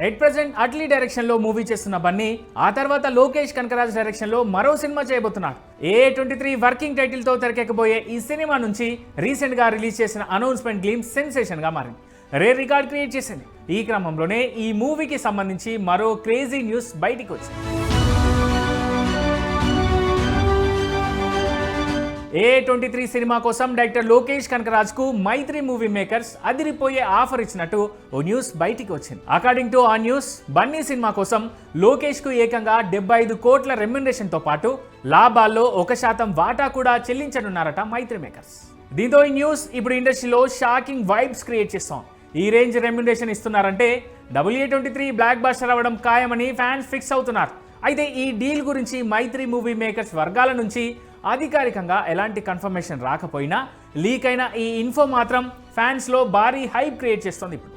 At present Atlee direction లో movie చేస్తున్న బన్నీ ఆ తర్వాత లోకేష్ కనకరాజ్ డైరెక్షన్ లో మరో సినిమా చేయబోతున్నాడు. A23 వర్కింగ్ టైటిల్ తో తెరకెక్కబోయే ఈ సినిమా నుంచి రీసెంట్ గా రిలీజ్ చేసిన అనౌన్స్మెంట్ గ్లింప్స్ సెన్సేషన్ గా మారింది. రేర్ రికార్డ్ క్రియేట్ చేసింది. ఈ క్రమంలోనే ఈ మూవీకి సంబంధించి మరో క్రేజీ న్యూస్ బయటికి వచ్చింది. A23 సినిమా కోసం డైరెక్టర్ లోకేష్ కనకరాజ్ కు మైత్రి మూవీ మేకర్స్ అదిరిపోయే ఆఫర్ ఇచ్చినట్టు ఓ న్యూస్ బయటికి వచ్చింది. అకార్డింగ్ టు ఆ న్యూస్, బన్నీ సినిమా కోసం లోకేష్ కు ఏకంగా 75 కోట్ల రెమ్యునరేషన్ తో పాటు లాభాల్లో 1% వాటా కూడా చెల్లించనున్నారట మైత్రి మేకర్స్. దీంతో ఈ న్యూస్ ఇప్పుడు ఇండస్ట్రీలో షాకింగ్ వైబ్స్ క్రియేట్ చేస్తాం. ఈ రేంజ్ రెమ్యునరేషన్ ఇస్తున్నారంటే A23 బ్లాక్ బస్టర్ అవ్వడం ఖాయమని ఫ్యాన్స్ ఫిక్స్ అవుతున్నారు. అయితే ఈ డీల్ గురించి మైత్రి మూవీ మేకర్స్ వర్గాల నుంచి అధికారికంగా ఎలాంటి కన్ఫర్మేషన్ రాకపోయినా లీక్ అయిన ఈ ఇన్ఫో మాత్రం ఫ్యాన్స్లో భారీ హైప్ క్రియేట్ చేస్తుంది ఇప్పుడు.